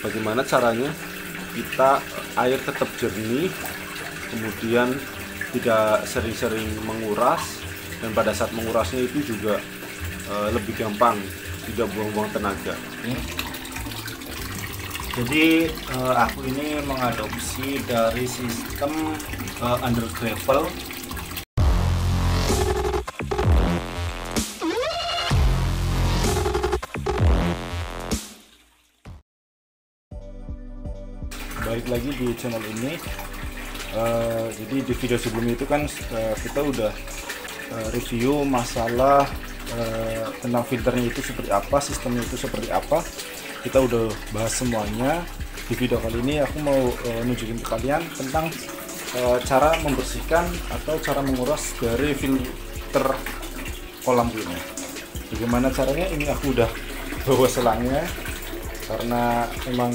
bagaimana caranya kita air tetap jernih, kemudian tidak sering-sering menguras, dan pada saat mengurasnya itu juga lebih gampang, tidak buang-buang tenaga. Jadi aku ini mengadopsi dari sistem under gravel. Balik lagi di channel ini. Jadi di video sebelumnya itu kan kita udah review masalah tentang filternya itu seperti apa, sistemnya itu seperti apa. Kita udah bahas semuanya. Di video kali ini aku mau nunjukin ke kalian tentang cara membersihkan atau cara menguras dari filter kolam ini. Bagaimana caranya? Ini aku udah bawa selangnya, karena emang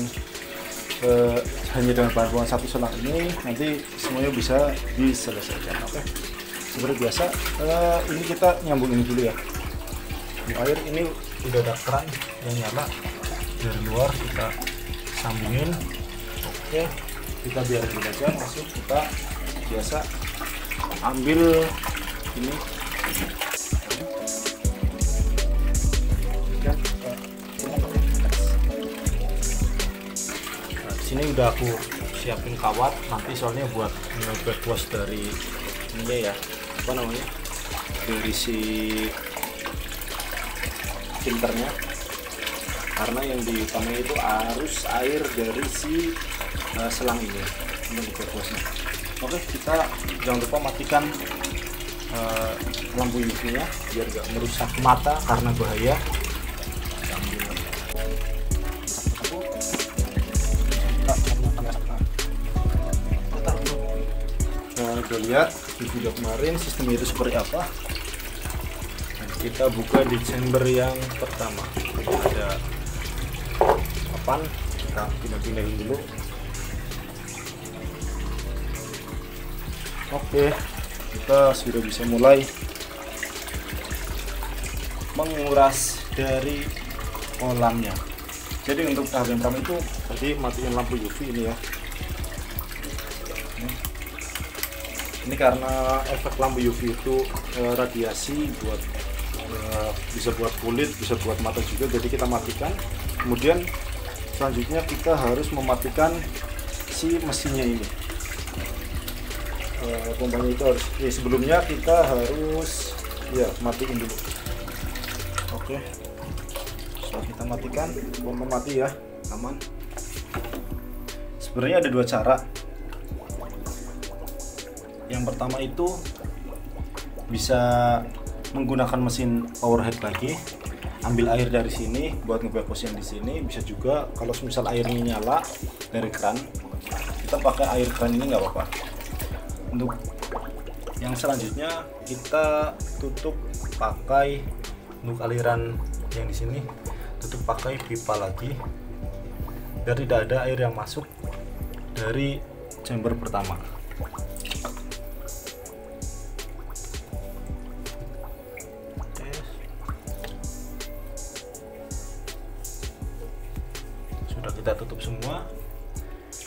hanya dengan bantuan satu selang ini nanti semuanya bisa diselesaikan. Oke, seperti biasa ini kita nyambungin dulu ya. Air ini udah ada keran yang nyala dari luar, kita sambungin. Oke, kita biarin aja masuk. Kita biasa ambil ini sini udah aku siapin kawat nanti, soalnya buat nge-backwash dari ininya ya, apa namanya, dari si filternya, karena yang diutamain itu arus air dari si selang ini untuk backwash-nya. Oke, kita jangan lupa matikan lampu UV nya biar gak merusak mata karena bahaya. Udah lihat di video kemarin sistemnya itu seperti apa. Kita buka di chamber yang pertama. Ini ada papan, kita pindah-pindahin dulu. Oke, kita sudah bisa mulai menguras dari kolamnya. Jadi untuk tahap yang pertama itu tadi matiin lampu UV ini ya. Ini karena efek lampu UV itu radiasi buat bisa buat kulit, bisa buat mata juga, jadi kita matikan. Kemudian selanjutnya kita harus mematikan si mesinnya ini. Pompanya itu harus sebelumnya kita harus ya matiin dulu. Oke, setelah kita matikan, pompa mati ya, aman. Sebenarnya ada dua cara. Yang pertama itu bisa menggunakan mesin powerhead lagi, ambil air dari sini buat nge-backwash yang di sini. Bisa juga kalau misal airnya nyala dari keran, kita pakai air keran ini nggak apa-apa. Untuk yang selanjutnya kita tutup pakai, untuk aliran yang di sini tutup pakai pipa lagi biar tidak ada air yang masuk dari chamber pertama. Kita tutup semua,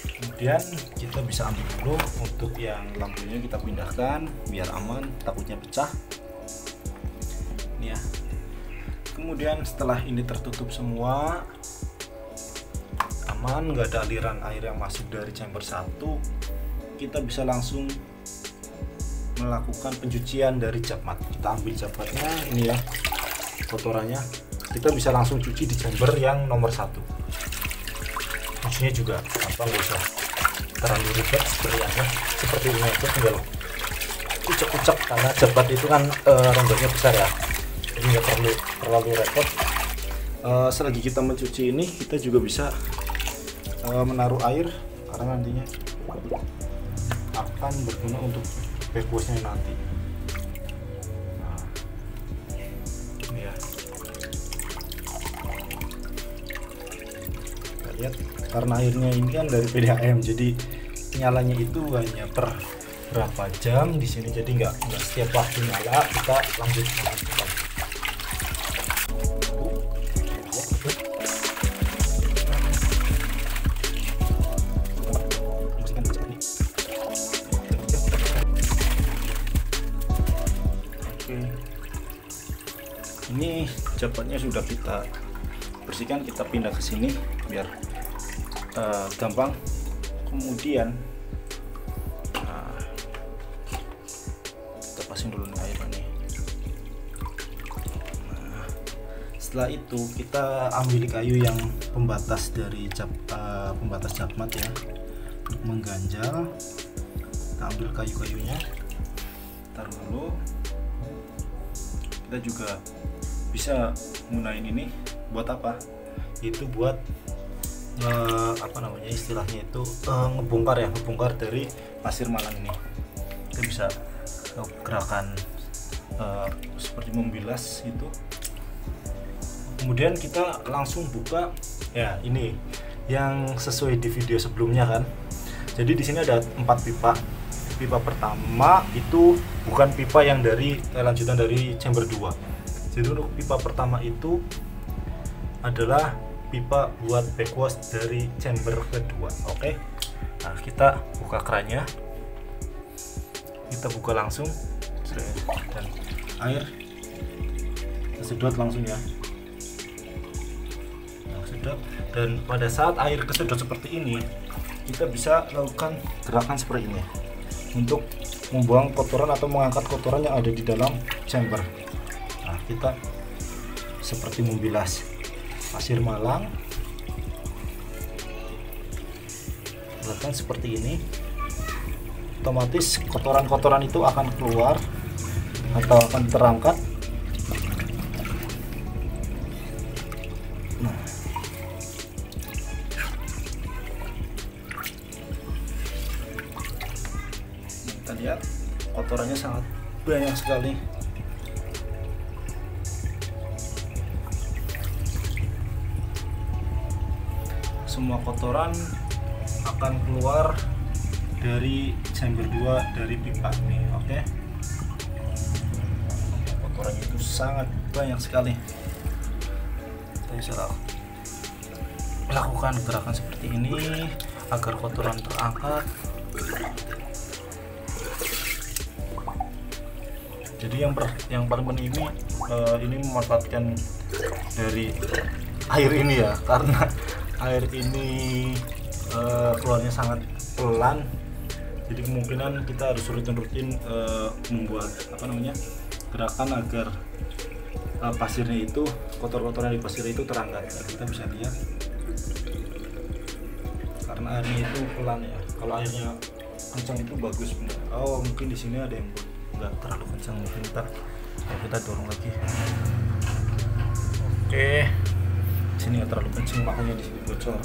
kemudian kita bisa ambil dulu. Untuk yang lampunya kita pindahkan biar aman, takutnya pecah ini ya. Kemudian setelah ini tertutup semua aman, nggak ada aliran air yang masuk dari chamber 1, kita bisa langsung melakukan pencucian dari japmat. Kita ambil japmatnya ini ya, kotorannya, kita bisa langsung cuci di chamber yang nomor 1. Cucinya juga gampang, nggak usah terlalu ribet seperti ini aja, tinggal ucek-ucek karena jabat itu kan rondanya besar ya, jadi nggak perlu terlalu repot. Selagi kita mencuci ini, kita juga bisa menaruh air karena nantinya akan berguna untuk backwashnya nanti. Nah, ini ya, kita lihat karena airnya ini kan dari PDAM, jadi nyalanya itu hanya per berapa jam di sini, jadi nggak setiap waktu nyala. Kita lanjut menghidupkan. Ini jabotnya sudah kita bersihkan, kita pindah ke sini biar gampang. Kemudian kita pasin dulu nih air ini. Setelah itu kita ambil kayu yang pembatas dari pembatas jabmat ya, untuk mengganjal. Kita ambil kayu-kayunya, taruh dulu. Kita juga bisa gunain ini buat apa? Itu buat apa namanya istilahnya itu ngebongkar dari pasir malang ini. Kita bisa gerakan seperti membilas itu. Kemudian kita langsung buka ya, ini yang sesuai di video sebelumnya kan. Jadi di sini ada 4 pipa. Pipa pertama itu bukan pipa yang dari lanjutan dari chamber 2. Jadi untuk pipa pertama itu adalah pipa buat backwash dari chamber kedua. Oke. Nah, kita buka kerannya. Kita buka langsung dan air kita sedot langsung ya. Dan pada saat air kesedot seperti ini, kita bisa lakukan gerakan seperti ini untuk membuang kotoran atau mengangkat kotoran yang ada di dalam chamber. Nah, kita seperti membilas pasir malang, lakukan seperti ini. Otomatis kotoran-kotoran itu akan keluar atau akan terangkat. Kita lihat kotorannya sangat banyak sekali. Semua kotoran akan keluar dari chamber 2 dari pipa ini. Oke. Kotorannya itu sangat banyak sekali. Kita bisa lakukan gerakan seperti ini agar kotoran terangkat. Jadi yang paling penting ini memanfaatkan dari air ini ya, karena air ini keluarnya sangat pelan. Jadi kemungkinan kita harus rutin membuat gerakan agar pasirnya itu, kotor-kotoran di pasir itu terangkat. Nah, kita bisa lihat karena airnya itu pelan ya. Kalau airnya kencang itu bagus benar. Oh, mungkin di sini ada yang nggak terlalu kencang, mungkin kita dorong lagi. Oke, sini nggak terlalu kencang makanya di sini bocor.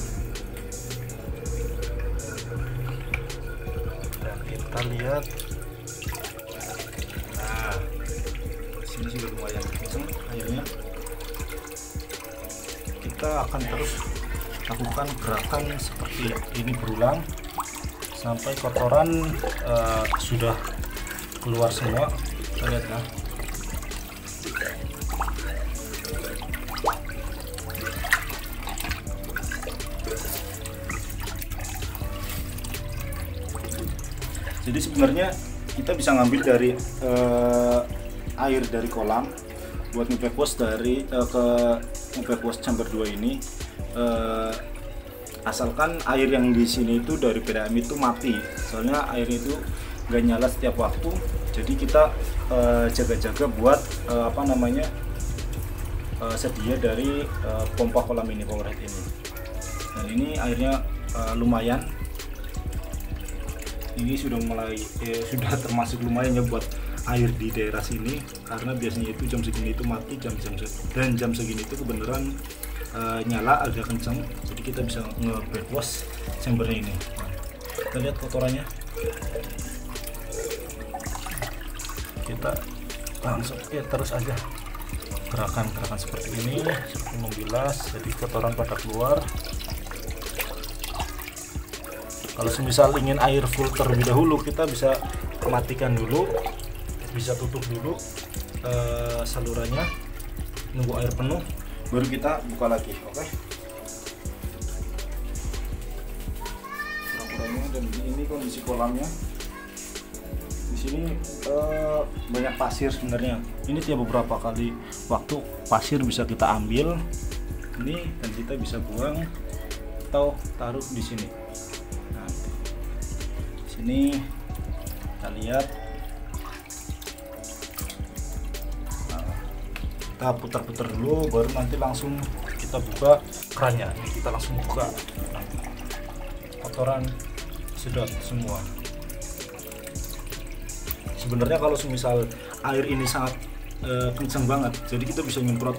Dan kita lihat, nah sini sudah lumayan kencang airnya. Kita akan terus lakukan gerakan seperti ini berulang sampai kotoran sudah keluar semua. Kita lihat ya. Jadi sebenarnya kita bisa ngambil dari air dari kolam buat nge-backwash dari ke nge-backwash chamber 2 ini, asalkan air yang di sini itu dari PDAM itu mati. Soalnya air itu nggak nyala setiap waktu, jadi kita jaga-jaga buat sedia dari pompa kolam ini, powerhead ini. Dan ini airnya lumayan, ini sudah termasuk lumayan ya buat air di daerah sini, karena biasanya itu jam segini itu mati, dan jam segini itu kebenaran nyala agak kencang, jadi kita bisa nge-backwash chambernya ini. Kita lihat kotorannya. Kita langsung terus aja gerakan seperti ini, seperti membilas, jadi kotoran pada keluar. Kalau semisal ingin air full terlebih dahulu, kita bisa matikan dulu, bisa tutup dulu salurannya, nunggu air penuh, baru kita buka lagi. Oke. Ukurannya, dan ini kondisi kolamnya. Di sini banyak pasir sebenarnya. Ini tiap beberapa kali waktu pasir bisa kita ambil ini dan kita bisa buang atau taruh di sini. Nah, di sini kita lihat. Nah, kita putar-putar dulu, baru nanti langsung kita buka kerannya. Ini kita langsung buka. Nah, kotoran sedot semua. Sebenarnya kalau semisal air ini sangat kencang banget, jadi kita bisa nyemprot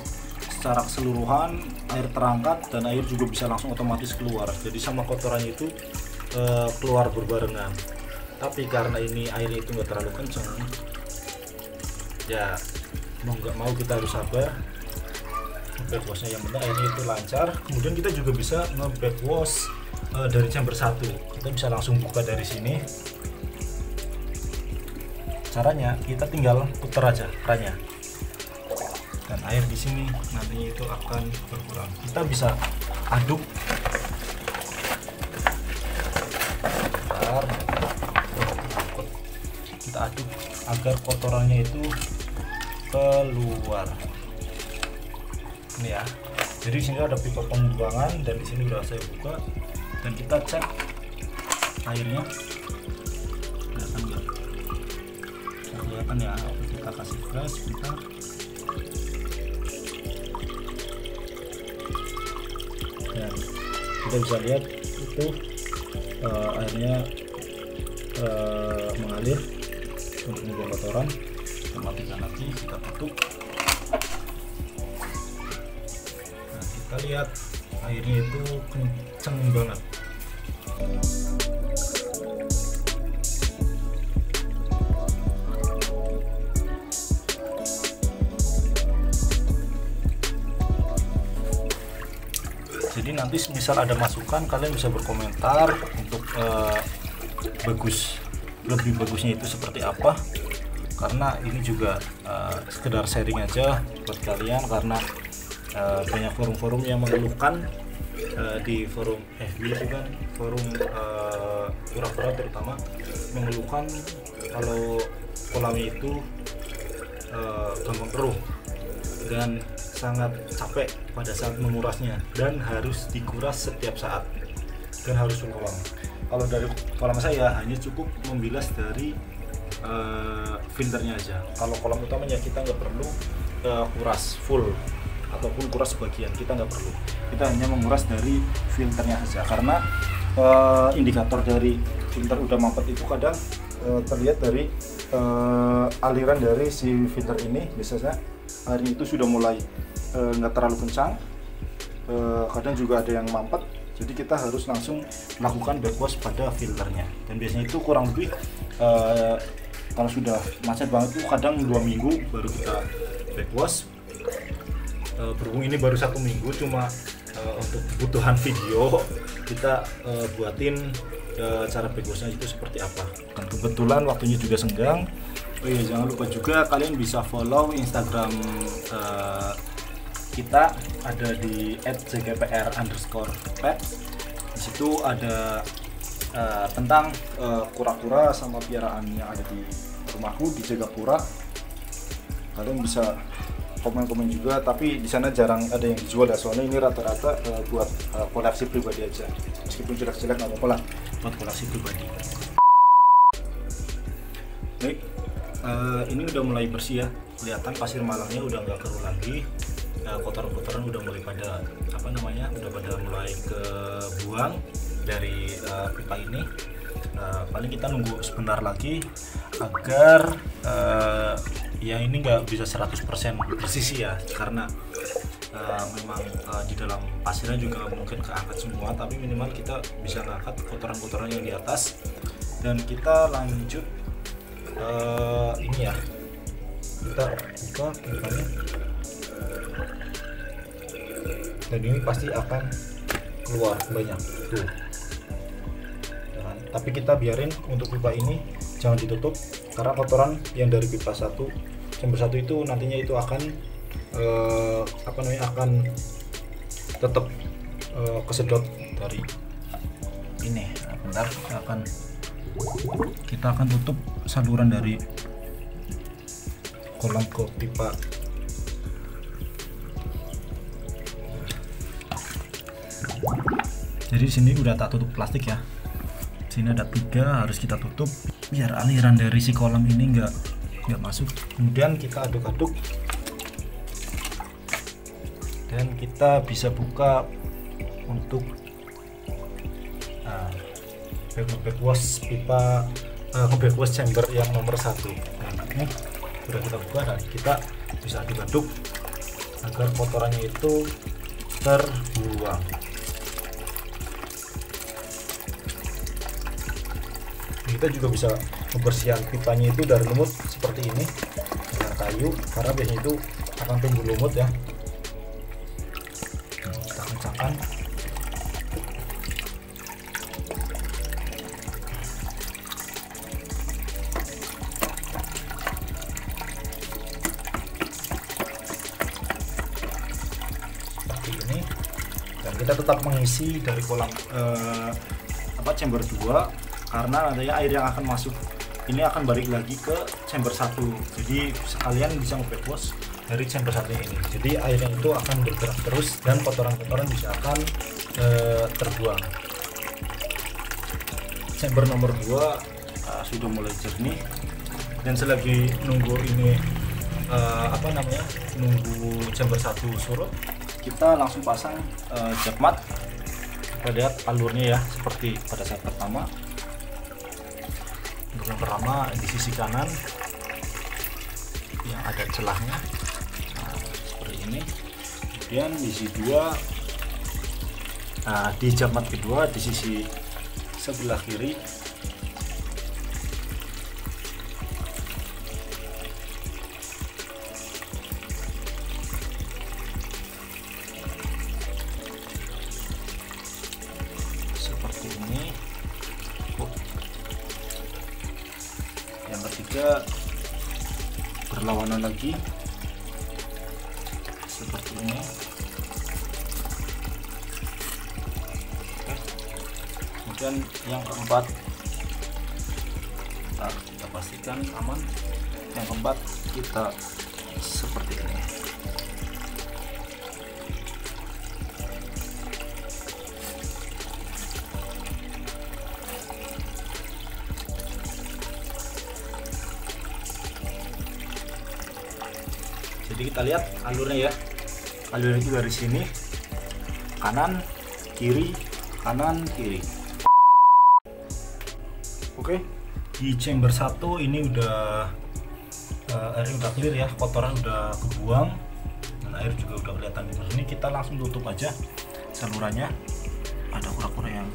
secara keseluruhan, air terangkat dan air juga bisa langsung otomatis keluar. Jadi sama kotorannya itu keluar berbarengan. Tapi karena ini airnya itu nggak terlalu kencang, ya mau nggak mau kita harus sabar. Backwashnya yang penting airnya itu lancar. Kemudian kita juga bisa nge-backwash dari chamber 1. Kita bisa langsung buka dari sini. Caranya kita tinggal putar aja kerannya dan air di sini nanti itu akan berkurang. Kita bisa aduk, kita aduk agar kotorannya itu keluar. Ini ya. Jadi di sini ada pipa pembuangan dan di sini udah saya buka dan kita cek airnya. Kelihatan ya, kita kasih flash bentar. Dan kita bisa lihat itu airnya mengalir untuk membuang kotoran. Kita matikan lagi, kita tutup. Nah, kita lihat airnya itu kenceng banget. Jadi nanti misal ada masukan kalian bisa berkomentar untuk lebih bagusnya itu seperti apa, karena ini juga sekedar sharing aja buat kalian, karena banyak forum-forum yang mengeluhkan di forum FB itu kan, forum kura-kura terutama mengeluhkan kalau kolamnya itu gampang keruh dan sangat capek pada saat mengurasnya dan harus dikuras setiap saat dan harus berulang. Kalau dari kolam saya hanya cukup membilas dari filternya aja. Kalau kolam utamanya kita nggak perlu kuras full ataupun kuras sebagian, kita nggak perlu. Kita hanya menguras dari filternya saja, karena indikator dari filter udah mampet itu kadang terlihat dari aliran dari si filter ini. Biasanya airnya itu sudah mulai nggak terlalu kencang, kadang juga ada yang mampet, jadi kita harus langsung melakukan backwash pada filternya. Dan biasanya itu kurang lebih kalau sudah macet banget itu kadang 2 minggu baru kita backwash. Berhubung ini baru 1 minggu, cuma untuk kebutuhan video kita buatin cara backwashnya itu seperti apa. Dan kebetulan waktunya juga senggang. Oh iya, jangan lupa juga kalian bisa follow Instagram kita, ada di @jgpr_pet. Di situ ada tentang kura-kura sama piaraan yang ada di rumahku di Jagapura. Kalian bisa komen-komen juga, tapi di sana jarang ada yang dijual ya, soalnya ini rata-rata buat koleksi pribadi aja. Meskipun jelek-jelek nggak apa-apa lah, buat koleksi pribadi. Baik, ini udah mulai bersih ya, kelihatan pasir malangnya udah nggak keruh lagi. Kotoran-kotoran udah mulai pada udah pada mulai kebuang dari pipa ini. Paling kita nunggu sebentar lagi agar ya ini nggak bisa 100% bersih sih ya, karena memang di dalam pasirnya juga mungkin keangkat semua, tapi minimal kita bisa ngangkat kotoran-kotoran yang di atas. Dan kita lanjut ini ya, kita buka pipanya. Dan ini pasti akan keluar banyak tuh. Tapi kita biarin untuk pipa ini jangan ditutup, karena kotoran yang dari pipa 1 chamber 1 itu nantinya itu akan akan tetap kesedot dari ini. Nah, bentar, saya akan kita akan tutup saluran dari kolam ke pipa. Jadi di sini udah tak tutup plastik ya. Sini ada 3, harus kita tutup biar aliran dari si kolam ini nggak masuk. Kemudian kita aduk-aduk dan kita bisa buka untuk backwash pipa, backwash chamber yang nomor 1. Nah, ini sudah kita buka dan kita bisa aduk-aduk agar kotorannya itu terbuang. Kita juga bisa membersihkan pipanya itu dari lumut seperti ini dengan kayu, karena biasanya itu akan tumbuh lumut ya. Kita kencangkan. Seperti ini. Dan kita tetap mengisi dari kolam chamber 2, karena nantinya air yang akan masuk ini akan balik lagi ke chamber 1. Jadi sekalian bisa nge-backwash dari chamber 1 ini. Jadi airnya itu akan bergerak terus dan kotoran-kotoran bisa akan terbuang. Chamber nomor 2 sudah mulai jernih, dan selagi nunggu ini nunggu chamber 1 surut, kita langsung pasang jet mat. Kita lihat alurnya ya, seperti pada saat pertama. Untuk yang pertama di sisi kanan yang ada celahnya, seperti ini. Kemudian di sisi 2, di jet mat kedua di sisi sebelah kiri. Seperti ini. Yang ketiga berlawanan lagi seperti ini. Oke. Kemudian yang keempat, kita pastikan aman. Yang keempat kita seperti ini. Jadi kita lihat alurnya ya, alurnya itu dari sini kanan kiri kanan kiri. Oke, di chamber 1 ini udah airnya udah clear ya, kotoran udah kebuang dan air juga udah kelihatan di sini. Kita langsung tutup aja salurannya. Ada kura-kura yang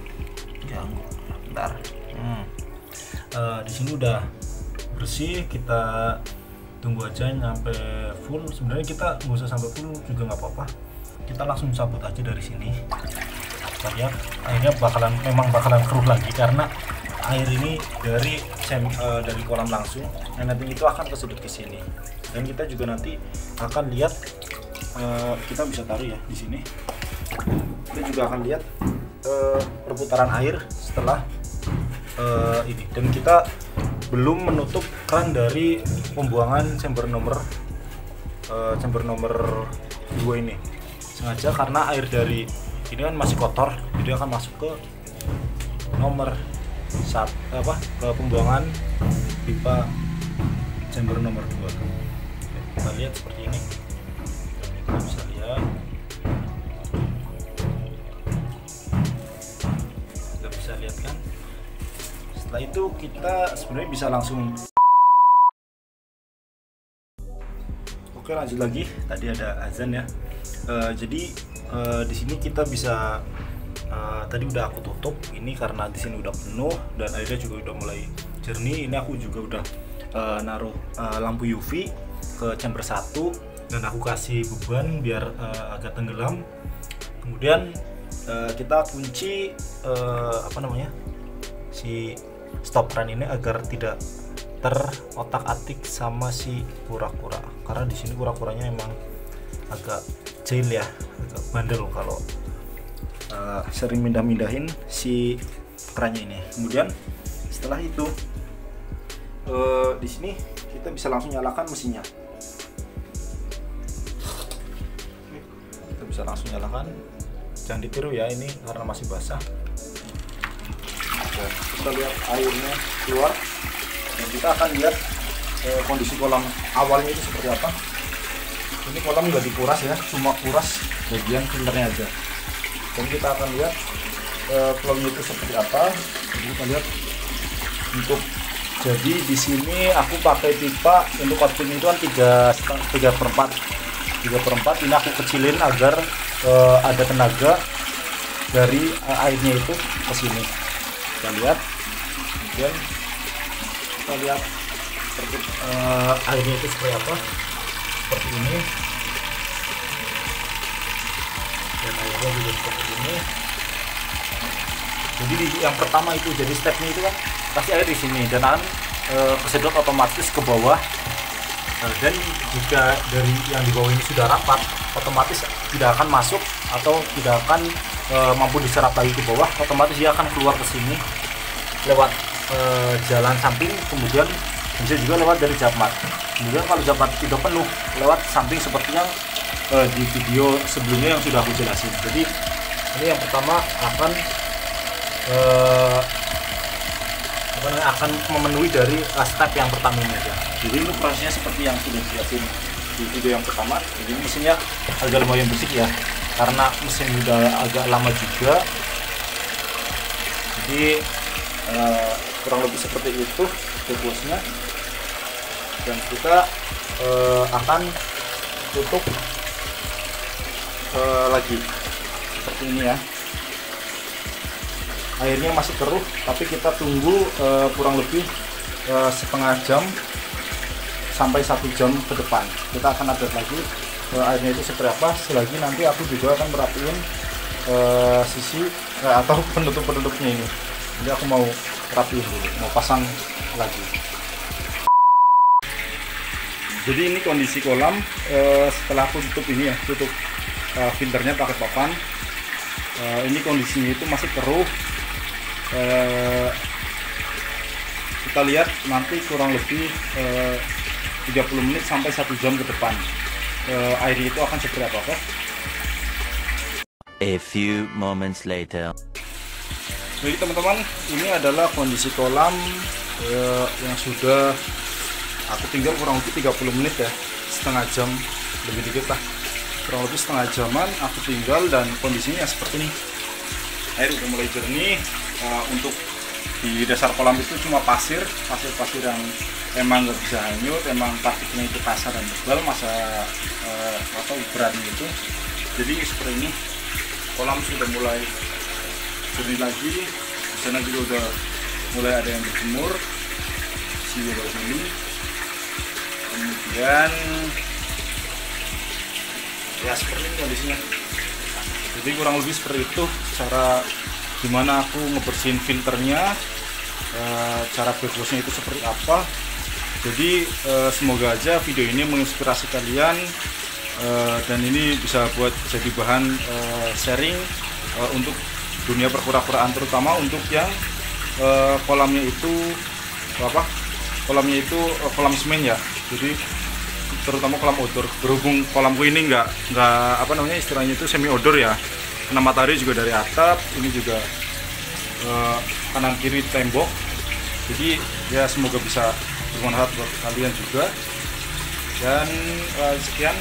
ganggu, bentar. Di sini udah bersih, kita tunggu aja sampai full. Sebenarnya kita nggak usah sampai full juga nggak apa-apa, kita langsung cabut aja dari sini. Kita lihat airnya memang bakalan keruh lagi karena air ini dari kolam langsung, dan nanti itu akan kesedot ke sini. Dan kita juga nanti akan lihat, kita bisa taruh ya di sini. Kita juga akan lihat perputaran air setelah ini, dan kita belum menutup keran dari pembuangan chamber nomor 2 ini. Sengaja karena air dari ini kan masih kotor, jadi akan masuk ke ke pembuangan pipa chamber nomor 2. Kita lihat seperti ini. Kita bisa lihat. Kita bisa lihat kan. Setelah itu kita sebenarnya bisa langsung. Oke, lanjut lagi. Tadi ada azan ya. Jadi di sini kita bisa tadi udah aku tutup ini karena di sini udah penuh dan airnya juga udah mulai jernih. Ini aku juga udah naruh lampu UV ke chamber 1 dan aku kasih beban biar agak tenggelam. Kemudian kita kunci si stop keran ini agar tidak terotak-atik sama si kura-kura, karena di sini kura-kuranya emang agak jahil ya, agak bandel kalau sering mindah-mindahin si kerannya ini. Kemudian Setelah itu di sini kita bisa langsung nyalakan mesinnya. Kita bisa langsung nyalakan. Jangan ditiru ya, ini karena masih basah. Dan kita lihat airnya keluar, dan kita akan lihat kondisi kolam awalnya itu seperti apa. Ini kolam nggak dikuras ya, cuma kuras bagian filternya aja. Dan kita akan lihat flow-nya itu seperti apa. Jadi kita lihat untuk, jadi di sini aku pakai pipa untuk output itu kan 3/4. Ini aku kecilin agar ada tenaga dari airnya itu ke sini. Kita lihat, kemudian kita lihat seperti airnya itu seperti apa, seperti ini. Dan airnya juga seperti ini. Jadi yang pertama itu, jadi stepnya itu kan kasih air di sini dan akan kesedot otomatis ke bawah. Dan jika dari yang di bawah ini sudah rapat, otomatis tidak akan masuk atau tidak akan mampu diserap lagi ke bawah, otomatis dia akan keluar ke sini lewat jalan samping, kemudian bisa juga lewat dari japmat. Kemudian kalau japmat tidak penuh, lewat samping seperti yang di video sebelumnya yang sudah aku jelasin. Jadi ini yang pertama akan memenuhi dari step yang pertama ini aja. Jadi ini prosesnya seperti yang sudah dijelasin di video yang pertama. Jadi mesinnya agak lumayan bersih ya, karena mesin udah agak lama juga. Jadi kurang lebih seperti itu debosnya. Dan kita akan tutup lagi seperti ini ya. Airnya masih keruh, tapi kita tunggu kurang lebih setengah jam sampai 1 jam ke depan. Kita akan update lagi airnya itu seperti apa. Selagi nanti aku juga akan merapiin sisi atau penutup-penutupnya ini. Jadi aku mau rapiin dulu, mau pasang lagi. Jadi ini kondisi kolam setelah aku tutup ini ya, tutup filternya pakai papan. Ini kondisinya itu masih keruh. Kita lihat nanti kurang lebih 30 menit sampai 1 jam ke depan airnya itu akan seperti apa, oke? A few moments later. Jadi teman-teman, ini adalah kondisi kolam yang sudah aku tinggal kurang lebih 30 menit ya, setengah jam lebih dikit lah, kurang lebih setengah jaman aku tinggal, dan kondisinya seperti ini. Air udah mulai jernih. Untuk di dasar kolam itu cuma pasir yang emang nggak bisa hanyut, emang partikelnya itu kasar dan tebal masa atau beratnya itu. Jadi seperti ini, kolam sudah mulai jernih lagi. Di sana juga udah mulai ada yang berjemur, sini begini. Kemudian ya seperti ini kondisinya. Jadi kurang lebih seperti itu cara gimana aku ngebersihin filternya, cara bebosnya itu seperti apa. Jadi semoga aja video ini menginspirasi kalian, dan ini bisa buat jadi bahan sharing untuk dunia perkura-kuraan, terutama untuk yang kolamnya itu kolam semen ya. Jadi terutama kolam outdoor, berhubung kolamku ini nggak istilahnya itu semi outdoor ya, kena matahari juga dari atap, ini juga kanan kiri tembok. Jadi ya semoga bisa bermanfaat buat kalian juga. Dan sekian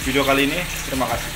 video kali ini, terima kasih.